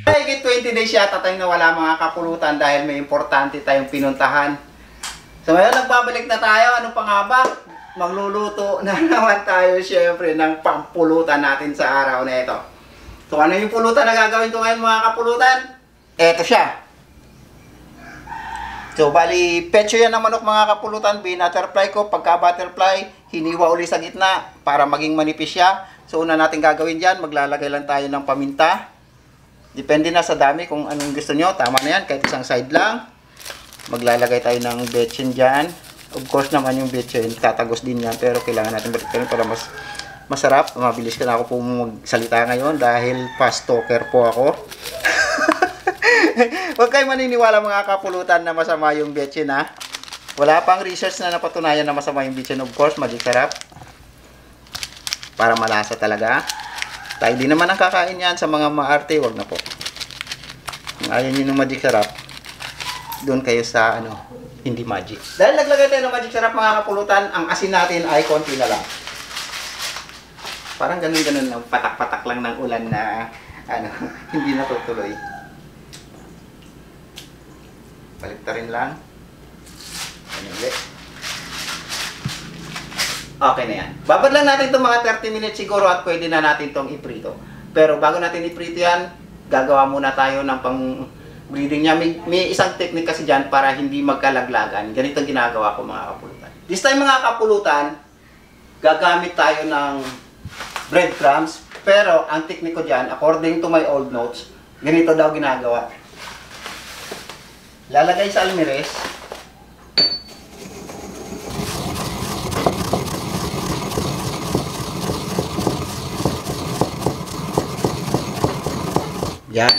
Higit 20 days yata tayong nawala mga kapulutan dahil may importante tayong pinuntahan. So ngayon nagbabalik na tayo. Ano pa nga ba? Magluluto na naman tayo syempre ng pampulutan natin sa araw na ito. So ano yung pulutan na gagawin ko ngayon mga kapulutan? Eto siya. So bali, pecho yan ng manok mga kapulutan. Binutterfly ko. Pagka butterfly, hiniwa uli sa gitna para maging manipis siya. So una natin gagawin dyan, maglalagay lang tayo ng paminta. Depende na sa dami kung anong gusto nyo. Tama na yan, kahit isang side lang. Maglalagay tayo ng betchin dyan. Of course naman yung betchin, tatagos din yan. Pero kailangan natin balikan para mas masarap. Mabilis ka na ako po magsalita ngayon dahil fast talker po ako. Huwag kayo maniniwala mga kapulutan na masama yung betchin ha. Wala pang research na napatunayan na masama yung betchin. Of course, magic sarap. Para malasa talaga. Tayo din naman ang kakain yan sa mga maarte. Huwag na po. Kung ayaw nyo ng magic sarap, doon kayo sa ano, hindi magic. Dahil naglagay tayo ng magic sarap mga kapulutan, ang asin natin ay konti na lang. Parang ganun-ganun lang, patak-patak lang ng ulan na ano, hindi natutuloy. Baliktarin lang. Ano ulit? Okay na yan. Babad lang natin itong mga 30 minutes siguro at pwede na natin itong iprito. Pero bago natin iprito yan, gagawa muna tayo ng pang-breeding niya. May isang technique kasi dyan para hindi magkalaglagan. Ganito ang ginagawa ko mga kapulutan. This time mga kapulutan, gagamit tayo ng breadcrumbs. Pero ang technique ko dyan, according to my old notes, ganito daw ginagawa. Lalagay sa almirez. Yan.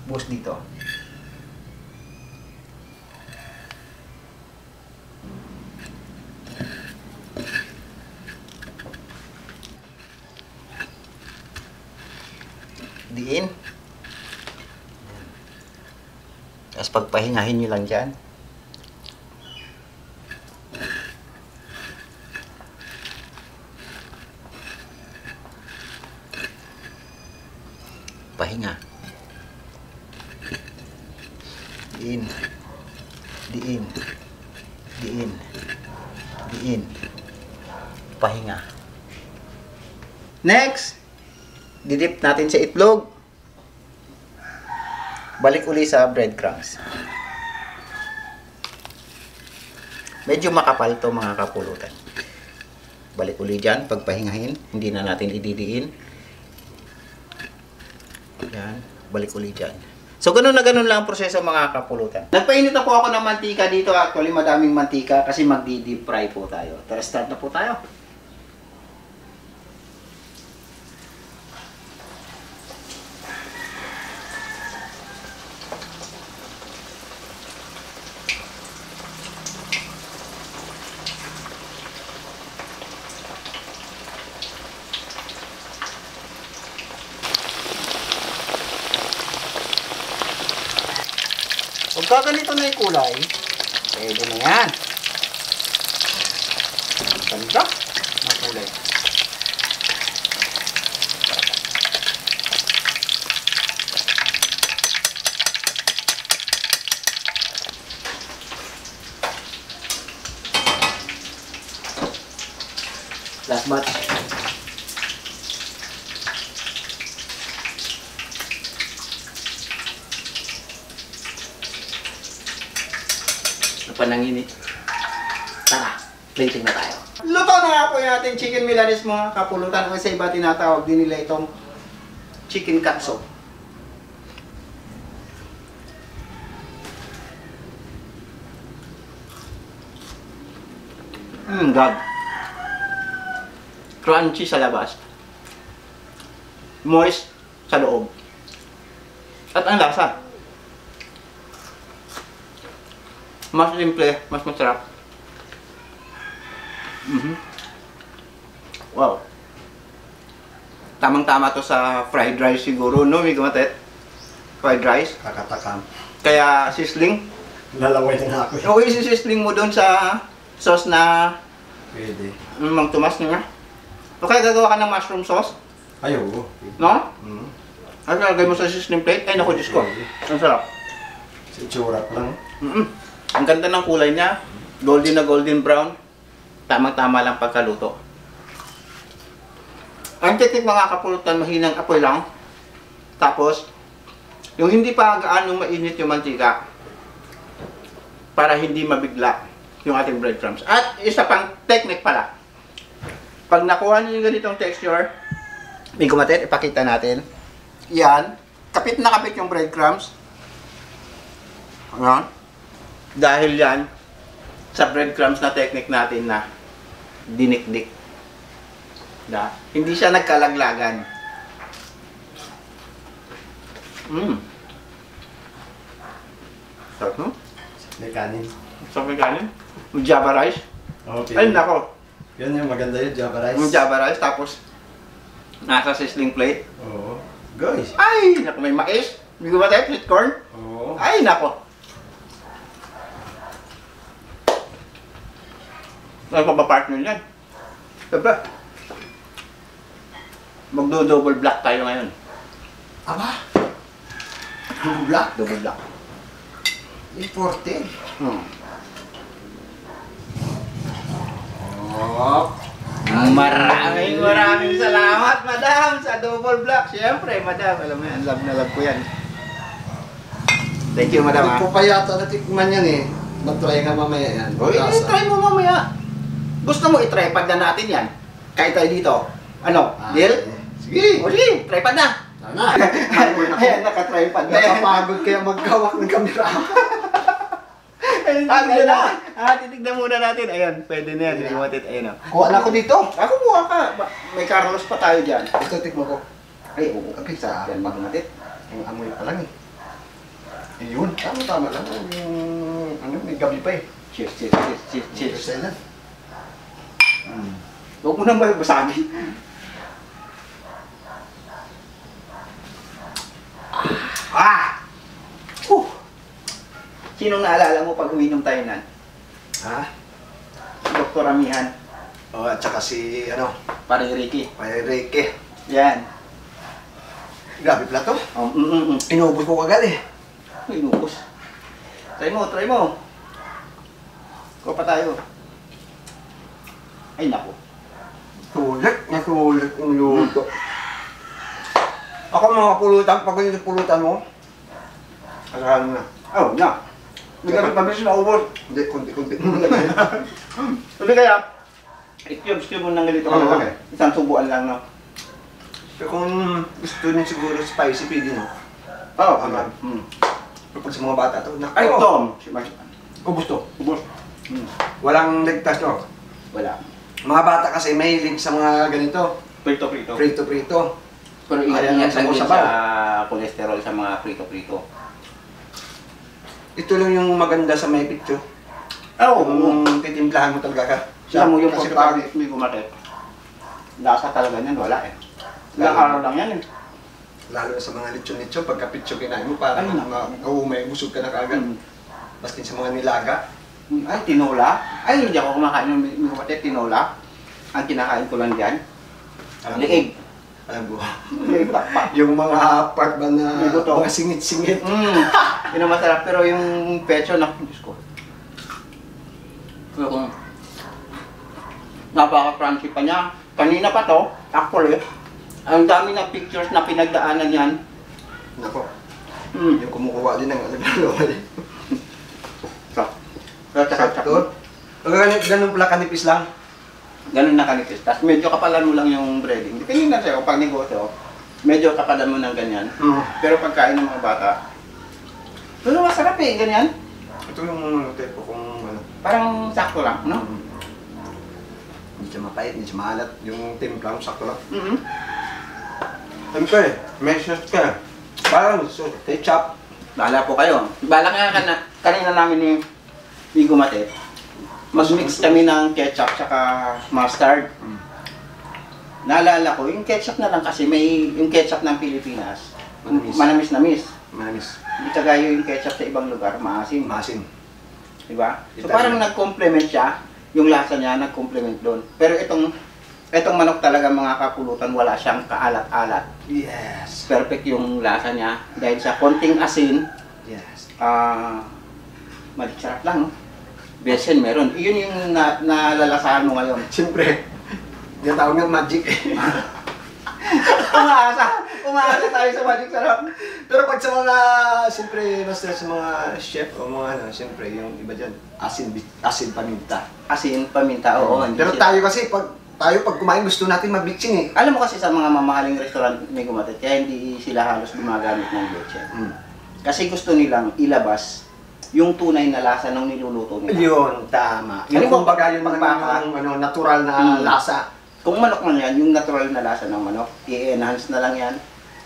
Buhos dito. Diin. Tapos pagpahingahin nyo lang dyan. Pahinga. Diin. Diin. Diin. Diin. Pahinga. Next, didip natin sa itlog. Balik uli sa breadcrumbs. Medyo makapal to mga kapulutan. Balik uli dyan, pagpahingahin. Hindi na natin ididiin. Yan, balik uli dyan. So, ganun na ganun lang ang proseso mga kapulutan. Nagpainit na po ako ng mantika dito. Actually, madaming mantika kasi magdi-deep fry po tayo. Tara, start na po tayo. Pagka ganito na yung kulay, pwede na yan. Ganda ng kulay. Last batch. Pananginit. Tara, plating na tayo. Luto na nga po yung ating chicken milanese mga kapulutan. O sa iba tinatawag din nila itong chicken katso. God. Crunchy sa labas. Moist sa loob. At ang lasa. Mas simple, mas masarap. Wow. Tamang-tama to sa fried rice siguro, no? May gumatet. Fried rice. Kakatakam. Kaya sisling. Lalaway na ako. O isi-sisling mo doon sa sauce na Pwede. Mang Tomas nga. Okay, gagawa ka ng mushroom sauce, Ay, oo. no? Mm. At lagay mo sa sizzling plate. Ay, naku, Diyos ko. Ang sarap. Sa itsura pa lang. Ang ganda ng kulay niya. Golden na golden brown. Tamang-tama lang pagkaluto. Ang teknik mga kapulutan, mahinang apoy lang. Tapos, yung hindi pa gaano mainit yung mantika para hindi mabigla yung ating breadcrumbs. At isa pang technique pala. Pag nakuha niyo yung ganitong texture, may kumatit, ipakita natin. Yan. Kapit na kapit yung breadcrumbs. Ayan. Dahil yan, sa breadcrumbs na technique natin na dinikdik. Hindi siya nagkalaglagan. Sarap, no? May kanin. Sarap yung kanin. Yung Java rice. Okay. Ay, nako. Yan yung maganda yun, Java rice. Yung Java rice, tapos nasa sizzling plate. Oo. Guys. Ay, nako, may mais. May gumatay, sweet corn. Oo. Ay, nako. Ano pa ba partner yan? Diba? Magdo-double black tayo ngayon. Aba! Double black? Double black. Important. Oh. Maraming salamat, madam, sa double black. Siyempre, madam, alam mo yan, love na love ko yan. Thank you, madam. Hindi ko pa yata natikman yan eh. Mag-try nga mamaya yan. Oy, try mo mamaya. Gusto mo i-try pad na natin yan? Kahit tayo dito. Ano? Deal? Sige. O sige, try pad na. Sana. Ayan, naka-try pad na. Nakapagod kaya magkawak ng kamera. Ayun na. Titignan muna natin. Ayun, pwede na yan. Hindi mo matit. Ayun o. Kuha na ako dito. Ako buha ka. May Carlos pa tayo dyan. Ito, tikmo ko. Ay, oo. Okay, sa Yan, magmatit. ang amoy pa lang eh. Ayun, tama lang. Yung, ano, may gabi pa eh. Cheers, cheers, cheers, cheers, cheers. Cheers na. Huwag mo nang basagin. Ah! Sinong naalala mo pag uminom tayo nan? Ha? Dr. Amihan. Oh, at saka si, ano, Parang Ricky. may Reke. Yan. Grabe pala to. Inubos ko agad eh. Uy, inubos. Try mo, try mo. Kuha pa tayo. Ay, naku. Nasulit yung luto. Ako mga pulutan, pag yung pulutan mo, asahan mo na. Oh, na. Mabilis na ubos. Hindi, kunti-kunti. Sabi kaya, i-cubes mo ng ganito ka lang. Isang subuan lang, no? Pero kung gusto niyo siguro spicy, pwede no? Oo, Aman. Pero pag sa mga bata to, Ay, Tom! Si Mark. ubos to. Ubos. Walang ligtas no? Wala. Mga bata kasi may link sa mga ganito. Prito-prito. Prito-prito. Pero Ayan ingat-ingat ang lang din sabaw. sa cholesterol sa mga prito-prito. Ito lang yung maganda sa may picture. Oo. Kung titimplahan mo talaga ka. Siya mo yung Kasi pagkakabit mo yung kumakit. Lasa talaga niyan, wala eh. Ilang araw lang yan eh. lalo na sa mga lechon-lechon, pagka picture kinain mo, parang may busog ka na kagad. Maskin sa mga nilaga. Ay, tinola? Ay, hindi ako kumakain ng may kapatid, tinola. Ang kinakain ko lang dyan, liig. Alam ko. Liig pakpak. Yung mga part ba na May buto. mga singit-singit. Yun ang masarap, pero yung pecho, naku, Diyos ko. Pero kung napaka-crunchy pa niya. Kanina pa to, actually, ang dami ng pictures na pinagdaanan yan. Nako. Yung kumukuha din ng alagalo. Sakto. Ganun pala kanipis lang. Ganun na kanipis. Tapos medyo kapalan mo lang yung breading. Depende na sa'yo, pag negosyo, medyo kapalan mo ng ganyan. Pero pagkain ng mga bata, pero masarap eh, ganyan. Ito yung tipo kung ano. Parang sakto lang, no? Hindi siya mapait, hindi siya maalat. Yung timplang sakto lang. Siyempre, May sauce ka. Parang ketchup. bahala po kayo. Bala nga kanina namin ni Gumate, mag-mix kami ng ketchup saka mustard. Naalala ko, yung ketchup na lang kasi may yung ketchup ng Pilipinas, manamis-namis. Manis. Hindi kagaya yung ketchup sa ibang lugar, maasim. Masin. Diba? So parang nag-complement siya, yung lasa niya nag-complement doon. Pero itong Itong manok talaga mga kapulutan, wala siyang kaalat-alat. Yes. Perfect yung lasa niya. Dahil sa konting asin, Yes. sarap lang. No? Besen meron. Iyon yung nalalasahan mo ngayon. Siyempre, yung tawag ng magic. Umaasa tayo sa magic sarap. Pero pag sa mga, siyempre, master, sa mga chef o mga ano, siyempre, yung iba dyan, asin paminta. Asin, paminta, oo. hindi Pero siya- tayo kasi, pag kumain, gusto natin mabitsin eh. Alam mo kasi sa mga mamahaling restaurant may gumatit, kaya hindi sila halos gumagamit ng leche. Kasi gusto nilang ilabas yung tunay na lasa ng niluluto nila. Yun, tama. Ano Yung ba, kumbaga yung pagbaka? natural na lasa. Kung manok man yan, yung natural na lasa ng manok, i-enhance na lang yan.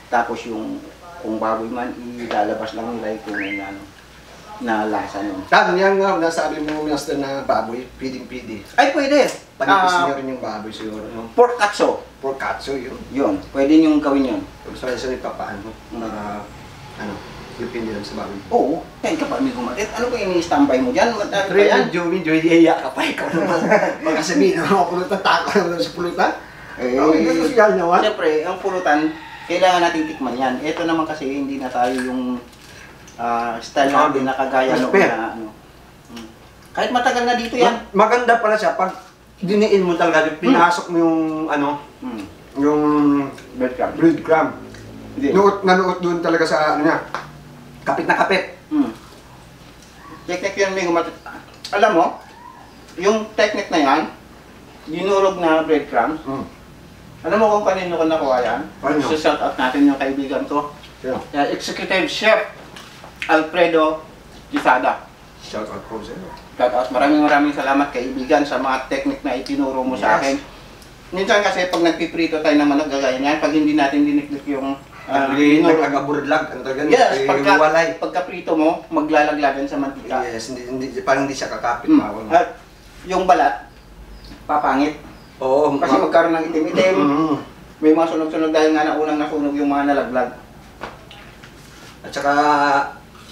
Tapos yung kung baboy man, ilalabas lang nila yung tunay na, na lasa nun. Tama, yan nga, nasabi mo, master, na baboy, pwedeng-pwede. Ay, pwede. Panipis nyo rin yung baboy siguro, no? Pork katso. For katso, yun. Yun, pwede nyo gawin yun. Kung sa papaano, depende lang sa baboy. Oo, kaya ka pa may gumatit. Ano ba ini-standby mo dyan? Madami pa yan. Medyo iya ka pa, ikaw naman. Baka sabihin, mga pulutan, tako naman sa pulutan. Hindi social naman. Siyempre, ang pulutan, kailangan natin tikman yan. Ito naman kasi hindi na tayo yung style natin na kagaya noon na ano. Kahit matagal na dito yan. Maganda pala siya, pag diniin mo talaga, pinasok mo yung, yung Breadcrumb. breadcrumb. Hindi. Nanuot doon talaga sa, ano niya, kapit na kapit. Technique yun may gumatit. Alam mo, yung technique na yan, dinurog na breadcrumbs. Alam mo kung kanino ko nakuha yan? Kanino? So shout out natin yung kaibigan ko. Yeah. Executive Chef Alfredo Quisada. Shout out po sa'yo. Shout out. Maraming salamat kaibigan sa mga technique na itinuro mo sa akin. Minsan kasi pag nagpiprito tayo ng manok gagaya niyan, pag hindi natin diniklik yung Nagagaburlag, ano talaga, yes, walay. pagkaprito mo, maglalaglagan sa mantika. Yes, parang hindi siya kakapit. At yung balat, papangit. Oo. Kasi magkaroon ng itim-itim. May mga sunog-sunog dahil nga na unang nasunog yung mga nalaglag. At saka,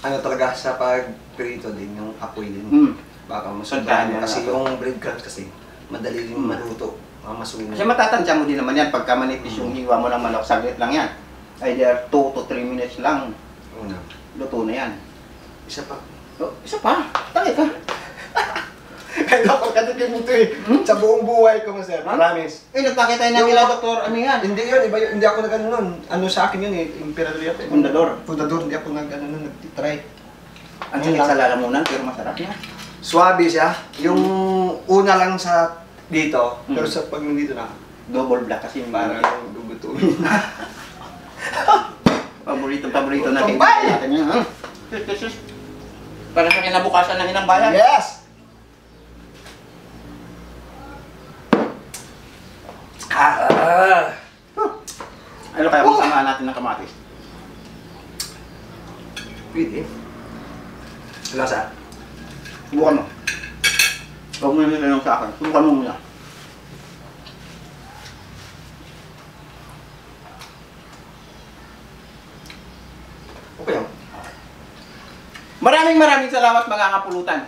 ano talaga, sa pagprito din, yung apoy din. Baka masundan mo. Kasi yung breadcrumbs kasi, madali din maluto. Masunog. Kasi matatansya mo din naman yan, pagka manipis yung hiwa mo ng manok, saglit lang yan. Either 2 to 3 minutes lang, Una. luto na yan. Isa pa. Oh, isa pa, takit ka. Kaya dapat katikin ito eh. Sa buong buhay ko, sir. Promise. Nagpakita tayo ng kila Dr. Ano yan? Hindi yun, iba yun. Hindi ako nag-ano nun. Ano sa akin yun eh, emperador yun. Fundador. Fundador, hindi ako nag-ano nun, nag-try. Ang sakit sa lalamunan, pero masarap yan. Swabe siya. Yung una lang sa dito, pero sa pag nandito na, Double black kasi yung parang parang dugutuin. paborito na Kumpay! kaibigan natin yan. Para sa kinabukasan ng inang bayan. Yes! Ano kaya kung samahan natin ng kamatis? Pwede. Lasa. Subukan mo. Huwag mo nila yung sa akin. Subukan mo muna. Okay lang. Maraming salamat mga kapulutan.